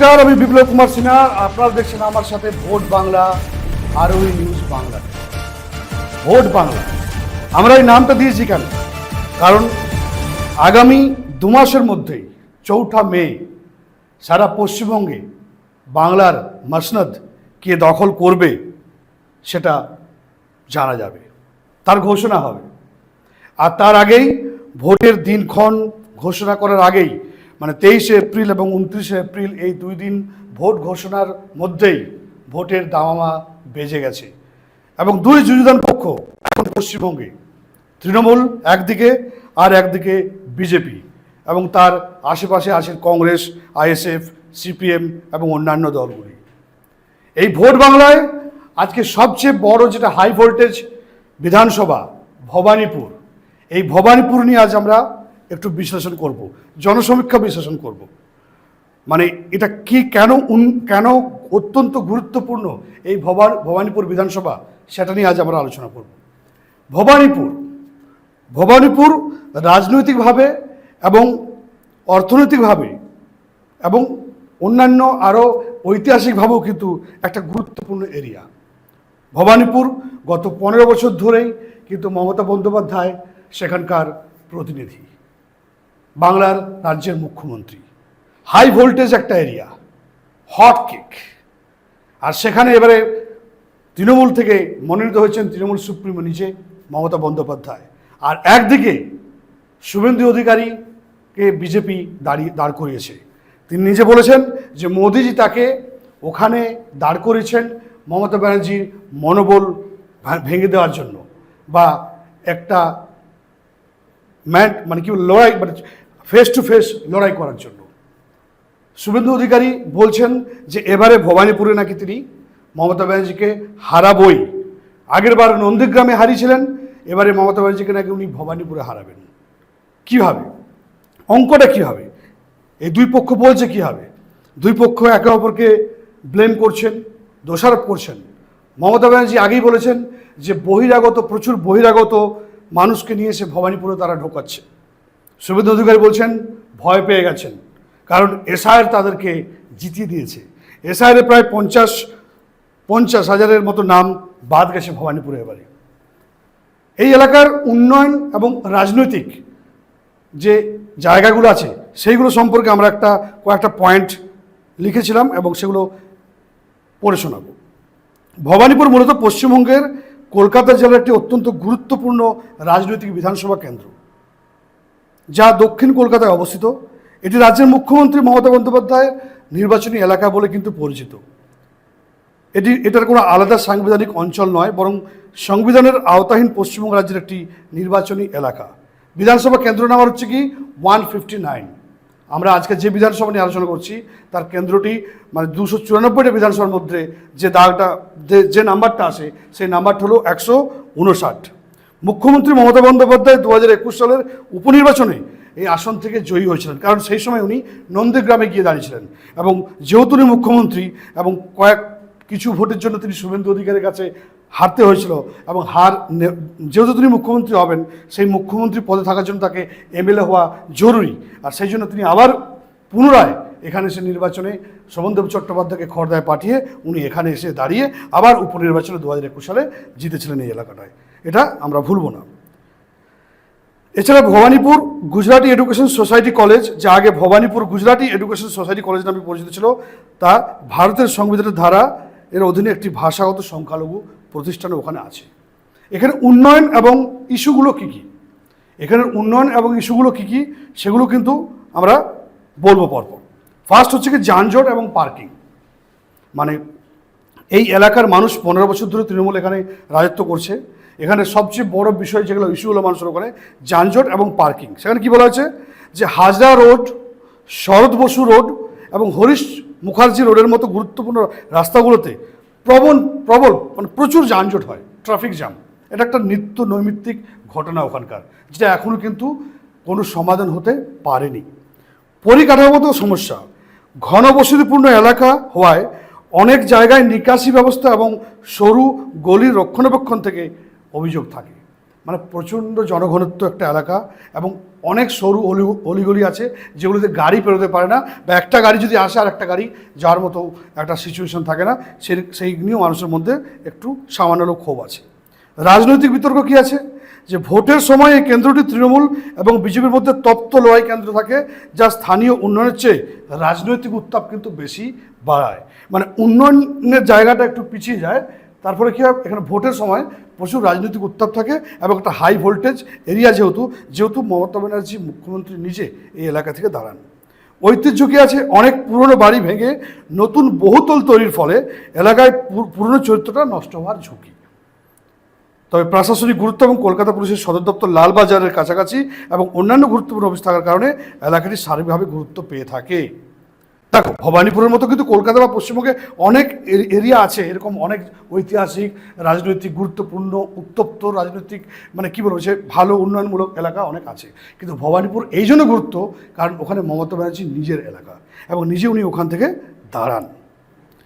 নমস্কার, আমি বিপ্লব কুমার সিনহা। আপনারা দেখছেন আমার সাথে ভোট বাংলা আর ওই নিউজ বাংলা। ভোট বাংলা আমরা এই নামটা দিয়েছি কেন? কারণ আগামী 2 মাসের মধ্যেই 4 মে সারা পশ্চিমবঙ্গে বাংলার মসনদ কে দখল করবে সেটা জানা যাবে, তার ঘোষণা হবে। আর তার আগেই ভোটের দিনক্ষণ ঘোষণা করার আগেই মানে 23 এপ্রিল এবং 29 এপ্রিল এই 2 দিন ভোট ঘোষণার মধ্যেই ভোটের দামামা বেজে গেছে। এবং 2 যুযুধান পক্ষ এখন পশ্চিমবঙ্গে, তৃণমূল একদিকে আর একদিকে বিজেপি, এবং তার আশেপাশে আছে কংগ্রেস, আইএসএফ, সিপিএম এবং অন্যান্য দলগুলি। এই ভোট বাংলায় আজকে সবচেয়ে বড় যেটা হাই ভোল্টেজ বিধানসভা ভবানীপুর, এই ভবানীপুর নিয়ে আজ আমরা একটু বিশ্লেষণ করব, জনসমীক্ষা বিশ্লেষণ করব। মানে এটা কি, কেন অত্যন্ত গুরুত্বপূর্ণ এই ভবানীপুর বিধানসভা, সেটা নিয়ে আজ আমরা আলোচনা করব। ভবানীপুর রাজনৈতিকভাবে এবং অর্থনৈতিকভাবে এবং অন্যান্য আরও ঐতিহাসিকভাবেও কিন্তু একটা গুরুত্বপূর্ণ এরিয়া। ভবানীপুর গত 15 বছর ধরেই কিন্তু মমতা বন্দ্যোপাধ্যায় সেখানকার প্রতিনিধি, বাংলার রাজ্যের মুখ্যমন্ত্রী। হাই ভোল্টেজ একটা এরিয়া, হট কেক। আর সেখানে এবারে তৃণমূল থেকে মনোনীত হয়েছেন তৃণমূল সুপ্রিমো নিজে মমতা বন্দ্যোপাধ্যায়। আর একদিকে শুভেন্দু অধিকারীকে বিজেপি দাঁড় করিয়েছে। তিনি নিজে বলেছেন যে মোদিজি তাকে ওখানে দাঁড় করিয়েছেন মমতা ব্যানার্জির মনোবল ভেঙে দেওয়ার জন্য, বা একটা মানে কি লড়াই, মানে ফেস টু ফেস লড়াই করার জন্য। শুভেন্দু অধিকারী বলছেন যে এবারে ভবানীপুরে নাকি তিনি মমতা ব্যানার্জিকে হারাবই। আগের বার নন্দীগ্রামে হারিয়েছিলেন, এবারে মমতা ব্যানার্জিকে নাকি উনি ভবানীপুরে হারাবেন। কীভাবে, অঙ্কটা কী হবে? এই 2 পক্ষ বলছে কী হবে। 2 পক্ষ একে অপরকে ব্লেম করছেন, দোষারোপ করছেন। মমতা ব্যানার্জি আগেই বলেছেন যে প্রচুর বহিরাগত মানুষকে নিয়ে এসে ভবানীপুরে তারা ঢোকাচ্ছে। শুভেন্দু অধিকারী বলছেন ভয় পেয়ে গেছেন, কারণ এসআইআর তাদেরকে জিতিয়ে দিয়েছে। এসআইআরে প্রায় 50,000-এর মতো নাম বাদ গেছে ভবানীপুরে এবারে। এই এলাকার উন্নয়ন এবং রাজনৈতিক যে জায়গাগুলো আছে সেইগুলো সম্পর্কে আমরা কয়েকটা পয়েন্ট লিখেছিলাম এবং সেগুলো পড়ে শোনাব। ভবানীপুর মূলত পশ্চিমবঙ্গের কলকাতা জেলার একটি অত্যন্ত গুরুত্বপূর্ণ রাজনৈতিক বিধানসভা কেন্দ্র, যা দক্ষিণ কলকাতায় অবস্থিত। এটি রাজ্যের মুখ্যমন্ত্রী মমতা বন্দ্যোপাধ্যায়ের নির্বাচনী এলাকা বলে কিন্তু পরিচিত। এটার কোনো আলাদা সাংবিধানিক অঞ্চল নয়, বরং সংবিধানের আওতাহীন পশ্চিমবঙ্গ রাজ্যের একটি নির্বাচনী এলাকা। বিধানসভা কেন্দ্র নাম্বার হচ্ছে কি 159। আমরা আজকে যে বিধানসভা নিয়ে আলোচনা করছি তার কেন্দ্রটি মানে 294টা বিধানসভার মধ্যে যে নাম্বারটা আসে সেই নাম্বারটা হলো 159। মুখ্যমন্ত্রী মমতা বন্দ্যোপাধ্যায় 2021 সালের উপনির্বাচনে এই আসন থেকে জয়ী হয়েছিলেন, কারণ সেই সময় উনি নন্দীগ্রামে গিয়ে দাঁড়িয়েছিলেন। এবং যেহেতু উনি মুখ্যমন্ত্রী এবং কিছু ভোটের জন্য তিনি শুভেন্দু অধিকারীর কাছে হারতে হয়েছিল, এবং যেহেতু তিনি মুখ্যমন্ত্রী হবেন, সেই মুখ্যমন্ত্রী পদে থাকার জন্য তাকে এমএলএ হওয়া জরুরি। আর সেই জন্য তিনি আবার পুনরায় এখানে এসে নির্বাচনে শোভনদেব চট্টোপাধ্যায়কে খড়দায় পাঠিয়ে উনি এখানে এসে দাঁড়িয়ে আবার উপনির্বাচনে 2021 সালে জিতেছিলেন এই এলাকাটায়। এটা আমরা ভুলব না। এছাড়া Bhawanipur Gujarati education society college, যা আগে Bhawanipur Gujarati education society college নামে পরিচিত ছিল, তা ভারতের সংবিধানের ধারা এর অধীনে একটি ভাষাগত সংখ্যালঘু প্রতিষ্ঠান ওখানে আছে। এখানে উন্নয়ন এবং ইস্যুগুলো কী কী, সেগুলো কিন্তু আমরা বলবো পরপর। ফার্স্ট হচ্ছে কি যানজট এবং পার্কিং। মানে এই এলাকার মানুষ 15 বছর ধরে তৃণমূল এখানে রাজত্ব করছে। এখানে সবচেয়ে বড় বিষয় যেগুলো ইস্যু হলো মানুষের ওখানে যানজট এবং পার্কিং। সেখানে কি বলা হয়েছে যে হাজরা রোড, শরৎ বসু রোড এবং হরিশ মুখার্জি রোডের মতো গুরুত্বপূর্ণ রাস্তাগুলোতে প্রবল মানে প্রচুর যানজট হয়, ট্রাফিক জ্যাম। এটা একটা নিত্য নৈমিত্তিক ঘটনা ওখানকার, যেটা এখনও কিন্তু কোনো সমাধান হতে পারেনি। পরিকাঠামোগত সমস্যা, ঘনবসতিপূর্ণ এলাকা হওয়ায় অনেক জায়গায় নিকাশি ব্যবস্থা এবং সরু গলির রক্ষণাবেক্ষণ থেকে অভিযোগ থাকে। মানে প্রচণ্ড জনঘনত্ব একটা এলাকা এবং অনেক সরু অলিগলি আছে যেগুলোতে গাড়ি পেরোতে পারে না, বা একটা গাড়ি যদি আসে আর একটা গাড়ি যাওয়ার মতো একটা সিচুয়েশন থাকে না, সেই নিয়েও মানুষের মধ্যে একটু সামান্য ক্ষোভ আছে। রাজনৈতিক বিতর্ক কী আছে, যে ভোটের সময় এই কেন্দ্রটি তৃণমূল এবং বিজেপির মধ্যে তপ্ত লড়াই কেন্দ্র থাকে, যা স্থানীয় উন্নয়নের চেয়ে রাজনৈতিক উত্তাপ কিন্তু বেশি বাড়ায়। মানে উন্নয়নের জায়গাটা একটু পিছিয়ে যায়, তারপরে কী হয়, এখানে ভোটের সময় প্রচুর রাজনৈতিক উত্তাপ থাকে এবং একটা হাই ভোল্টেজ এরিয়া যেহেতু মমতা ব্যানার্জি মুখ্যমন্ত্রী নিজে এই এলাকা থেকে দাঁড়ান। ঐতিহ্য কী আছে, অনেক পুরনো বাড়ি ভেঙে নতুন বহুতল তৈরির ফলে এলাকায় পুরনো চরিত্রটা নষ্ট হওয়ার ঝুঁকি। তবে প্রশাসনিক গুরুত্ব এবং কলকাতা পুলিশের সদর দপ্তর লালবাজারের কাছাকাছি এবং অন্যান্য গুরুত্বপূর্ণ অফিস থাকার কারণে এলাকাটি সার্বিকভাবে গুরুত্ব পেয়ে থাকে। দেখো, ভবানীপুরের মতো কিন্তু কলকাতা বা পশ্চিমবঙ্গে অনেক এরিয়া আছে এরকম অনেক ঐতিহাসিক, রাজনৈতিক, গুরুত্বপূর্ণ, উত্তপ্ত রাজনৈতিক, মানে কী বলবো, সে ভালো উন্নয়নমূলক এলাকা অনেক আছে। কিন্তু ভবানীপুর এই জন্য গুরুত্ব, কারণ ওখানে মমতা ব্যানার্জি নিজের এলাকা এবং নিজে উনি ওখান থেকে দাঁড়ান।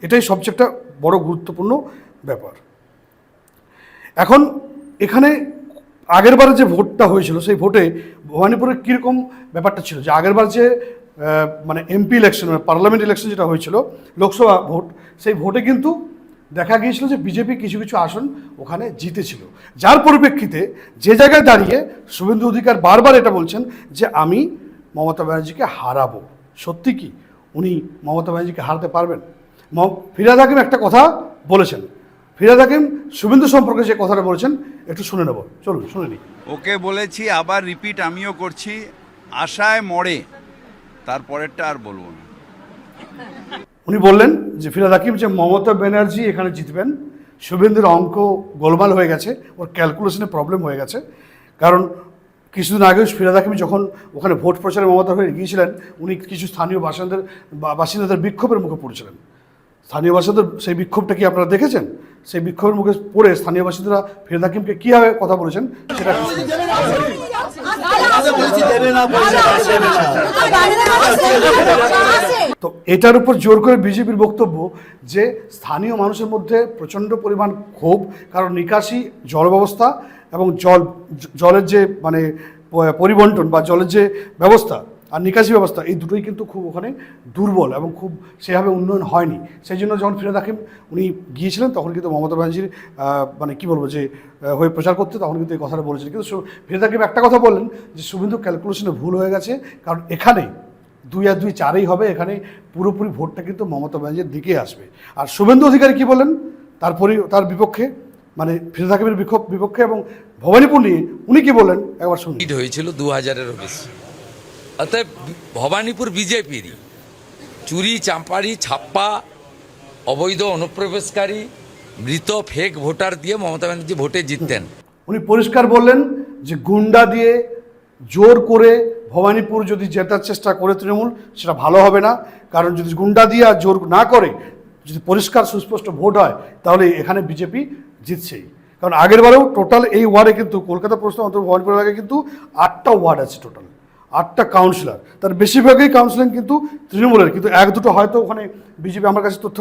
এটাই সবচেয়ে একটা বড় গুরুত্বপূর্ণ ব্যাপার। এখন এখানে আগেরবার যে ভোটটা হয়েছিল, সেই ভোটে ভবানীপুরের কীরকম ব্যাপারটা ছিল, যে আগেরবার যে মানে এমপি ইলেকশন, মানে পার্লামেন্ট ইলেকশন যেটা হয়েছিল, লোকসভা ভোট, সেই ভোটে কিন্তু দেখা গিয়েছিল যে বিজেপি কিছু কিছু আসন ওখানে জিতেছিল, যার পরিপ্রেক্ষিতে যে জায়গায় দাঁড়িয়ে শুভেন্দু অধিকার বারবার এটা বলছেন যে আমি মমতা ব্যানার্জিকে হারাবো। সত্যি কি উনি মমতা ব্যানার্জিকে হারাতে পারবেন? ফিরহাদ হাকিম একটা কথা বলেছেন, ফিরহাদ হাকিম শুভেন্দু সম্পর্কে যে কথাটা বলেছেন একটু শুনে নেব, চলুন শুনে নিই। ওকে বলেছি, আবার রিপিট আমিও করছি, আশায় মরে, তারপরেরটা আর বলবো না। উনি বললেন যে ফিরহাদ হাকিম যে মমতা ব্যানার্জি এখানে জিতবেন, শুভেন্দুর অঙ্ক গোলমাল হয়ে গেছে, ওর ক্যালকুলেশনে প্রবলেম হয়ে গেছে। কারণ কিছুদিন আগে ফিরহাদ হাকিম যখন ওখানে ভোট প্রচারে মমতা হয়ে গিয়েছিলেন, উনি কিছু স্থানীয় বাসিন্দাদের বিক্ষোভের মুখে পড়েছিলেন। স্থানীয় বাসিন্দাদের সেই বিক্ষোভটা কি আপনারা দেখেছেন? সেই বিক্ষোভের মুখে পড়ে স্থানীয় বাসিন্দারা ফিরহাদ হাকিমকে কীভাবে কথা বলেছেন সেটা তো এটার উপর জোর করে বিজেপির বক্তব্য যে স্থানীয় মানুষের মধ্যে প্রচণ্ড পরিমাণ ক্ষোভ, কারণ নিকাশি জল ব্যবস্থা এবং জলের যে মানে পরিবন্টন বা জলের যে ব্যবস্থা আর নিকাশি ব্যবস্থা, এই দুটোই কিন্তু খুব ওখানে দুর্বল এবং খুব সেভাবে উন্নয়ন হয়নি। সেই জন্য যখন ফিরহাদ হাকিম উনি গিয়েছিলেন তখন কিন্তু মমতা ব্যানার্জির মানে কী বলবো যে হয়ে প্রচার করতে, তখন কিন্তু এই কথাটা বলেছিলেন। কিন্তু ফিরহাদ হাকিম একটা কথা বললেন যে শুভেন্দু ক্যালকুলেশনে ভুল হয়ে গেছে, কারণ এখানে 2 আর 2 4ই হবে, এখানে পুরোপুরি ভোটটা কিন্তু মমতা ব্যানার্জির দিকে আসবে। আর শুভেন্দু অধিকারী কী বললেন তার বিপক্ষে, মানে ফিরহাদ হাকিমের বিপক্ষে এবং ভবানীপুর নিয়ে উনি কি বললেন একবার শুনুন। হয়েছিল 2000-এরও বেশি, অর্থাৎ ভবানীপুর বিজেপিরই চুরি, চাম্পারি, ছাপ্পা, অবৈধ অনুপ্রবেশকারী, মৃত ফেক ভোটার দিয়ে মমতা ব্যানার্জি ভোটে জিততেন। উনি পরিষ্কার বললেন যে গুন্ডা দিয়ে জোর করে ভবানীপুর যদি জেতার চেষ্টা করে তৃণমূল, সেটা ভালো হবে না। কারণ যদি গুন্ডা দিয়ে আর জোর না করে, যদি পরিষ্কার সুস্পষ্ট ভোট হয়, তাহলে এখানে বিজেপি জিতছেই। কারণ আগেরবারেও টোটাল এই ওয়ার্ডে কিন্তু কলকাতা পৌরসভা অন্তর্গত ভবানীপুর এলাকায় কিন্তু 8টা ওয়ার্ড আছে, টোটাল 8টা কাউন্সিলর, তার বেশিরভাগই কাউন্সিলিং কিন্তু তৃণমূলের, কিন্তু 1-2 হয়তো ওখানে বিজেপি, আমার কাছে তথ্য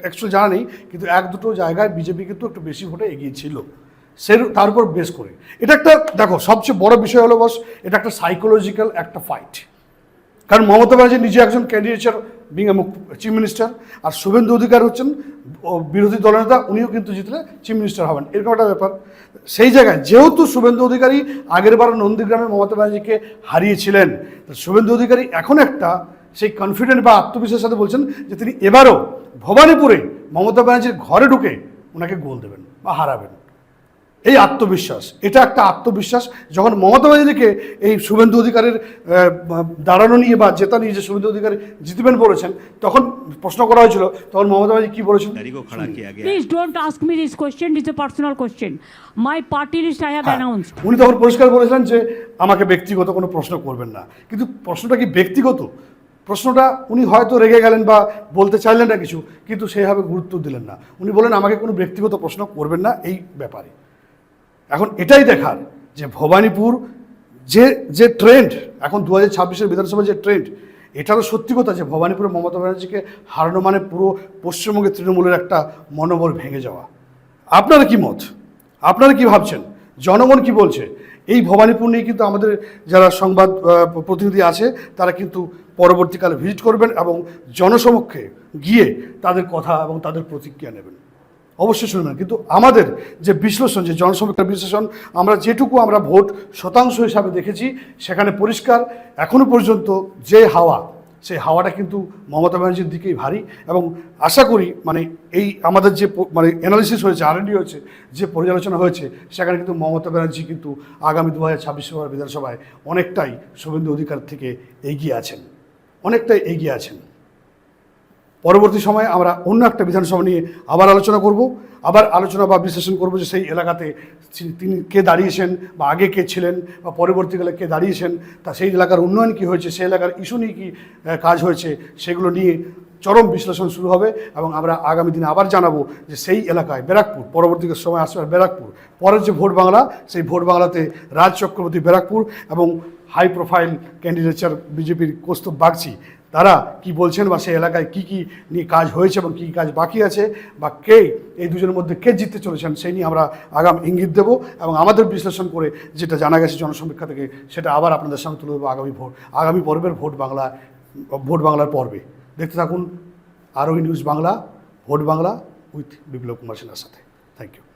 অ্যাকচুয়ালি জানা নেই, কিন্তু 1-2 জায়গায় বিজেপি কিন্তু একটু বেশি ভোটে এগিয়ে ছিল। তার উপর বেস করে এটা একটা, দেখো সবচেয়ে বড় বিষয় হলো বস, এটা একটা সাইকোলজিক্যাল একটা ফাইট। কারণ মমতা ব্যানার্জি নিজে একজন ক্যান্ডিডেটর বিং চিফ মিনিস্টার, আর শুভেন্দু অধিকার হচ্ছেন বিরোধী দলনেতা, উনিও কিন্তু জিতলে চিফ মিনিস্টার হবেন, এরকম একটা ব্যাপার। সেই জায়গায় যেহেতু শুভেন্দু অধিকারী আগেরবার নন্দীগ্রামে মমতা ব্যানার্জিকে হারিয়েছিলেন, শুভেন্দু অধিকারী এখন একটা সেই কনফিডেন্ট বা আত্মবিশ্বাসের সাথে বলছেন যে তিনি এবারও ভবানীপুরে মমতা ব্যানার্জির ঘরে ঢুকে ওনাকে গোল দেবেন বা হারাবেন। এই আত্মবিশ্বাস, এটা একটা আত্মবিশ্বাস। যখন মমতা ব্যানার্জিকে এই শুভেন্দু অধিকারের দাঁড়ানো নিয়ে বা জেতা নিয়ে যে শুভেন্দু অধিকারী জিতবেন বলেছেন, তখন প্রশ্ন করা হয়েছিল, তখন মমতা ব্যানার্জি কি বলেছেন? Please don't ask me this question, it's a personal question. My party list I have announced. উনি তখন পরিষ্কার বলেছিলেন যে আমাকে ব্যক্তিগত কোনো প্রশ্ন করবেন না। কিন্তু প্রশ্নটা কি ব্যক্তিগত? প্রশ্নটা উনি হয়তো রেগে গেলেন বা বলতে চাইলেন না কিছু, কিন্তু সেইভাবে গুরুত্ব দিলেন না। উনি বলেন আমাকে কোনো ব্যক্তিগত প্রশ্ন করবেন না এই ব্যাপারে। এখন এটাই দেখার যে ভবানীপুর যে ট্রেন্ড এখন 2026-এর বিধানসভার যে ট্রেন্ড, এটারও সত্যি কথা যে ভবানীপুরে মমতা ব্যানার্জিকে হারানো মানে পুরো পশ্চিমবঙ্গে তৃণমূলের একটা মনোবল ভেঙে যাওয়া। আপনার কি মত? আপনারা কি ভাবছেন জনগণ কি বলছে এই ভবানীপুর নিয়ে কিন্তু আমাদের যারা সংবাদ প্রতিনিধি আছে তারা কিন্তু পরবর্তীকালে ভিজিট করবেন এবং জনসমক্ষে গিয়ে তাদের কথা এবং তাদের প্রতিক্রিয়া নেবেন, অবশ্যই শুনবেন। কিন্তু আমাদের যে বিশ্লেষণ, যে জনসমীক্ষার বিশ্লেষণ, আমরা ভোট শতাংশ হিসাবে দেখেছি, সেখানে পরিষ্কার এখনো পর্যন্ত যে হাওয়া, সেই হাওয়াটা কিন্তু মমতা ব্যানার্জির দিকেই ভারী। এবং আশা করি এই আমাদের যে অ্যানালিসিস হয়েছে, R&D হয়েছে, যে পর্যালোচনা হয়েছে, সেখানে কিন্তু মমতা ব্যানার্জি কিন্তু আগামী 2026 বিধানসভায় অনেকটাই শুভেন্দু অধিকার থেকে এগিয়ে আছেন। পরবর্তী সময়ে আমরা অন্য একটা বিধানসভা নিয়ে আবার আলোচনা বা বিশ্লেষণ করব যে সেই এলাকাতে তিনি কে দাঁড়িয়েছেন, বা আগে কে ছিলেন, বা পরবর্তীকালে কে দাঁড়িয়েছেন, তা সেই এলাকার উন্নয়ন কী হয়েছে, সেই এলাকার ইস্যু নিয়ে কী কাজ হয়েছে, সেগুলো নিয়ে চরম বিশ্লেষণ শুরু হবে। এবং আমরা আগামী দিনে আবার জানাবো যে সেই এলাকায় ব্যারাকপুর, পরবর্তী সময় আসবে ব্যারাকপুর, পরের যে ভোট বাংলা, সেই ভোট বাংলাতে রাজ চক্রবর্তী ব্যারাকপুর এবং হাই প্রোফাইল ক্যান্ডিডেটচার বিজেপির কৌস্তব বাগচি, তারা কি বলছেন, বা সেই এলাকায় কী কী নিয়ে কাজ হয়েছে এবং কী কাজ বাকি আছে, বা এই দুজনের মধ্যে কে জিততে চলেছেন, সেই নিয়ে আমরা আগাম ইঙ্গিত দেব। এবং আমাদের বিশ্লেষণ করে যেটা জানা গেছে জনসমীক্ষা থেকে, সেটা আবার আপনাদের সামনে তুলে দেবো আগামী পর্বের ভোট বাংলার পর্বে। দেখতে থাকুন Arohi news Bangla, vote Bangla with Biplab Kumar সেনার সাথে। Thank you.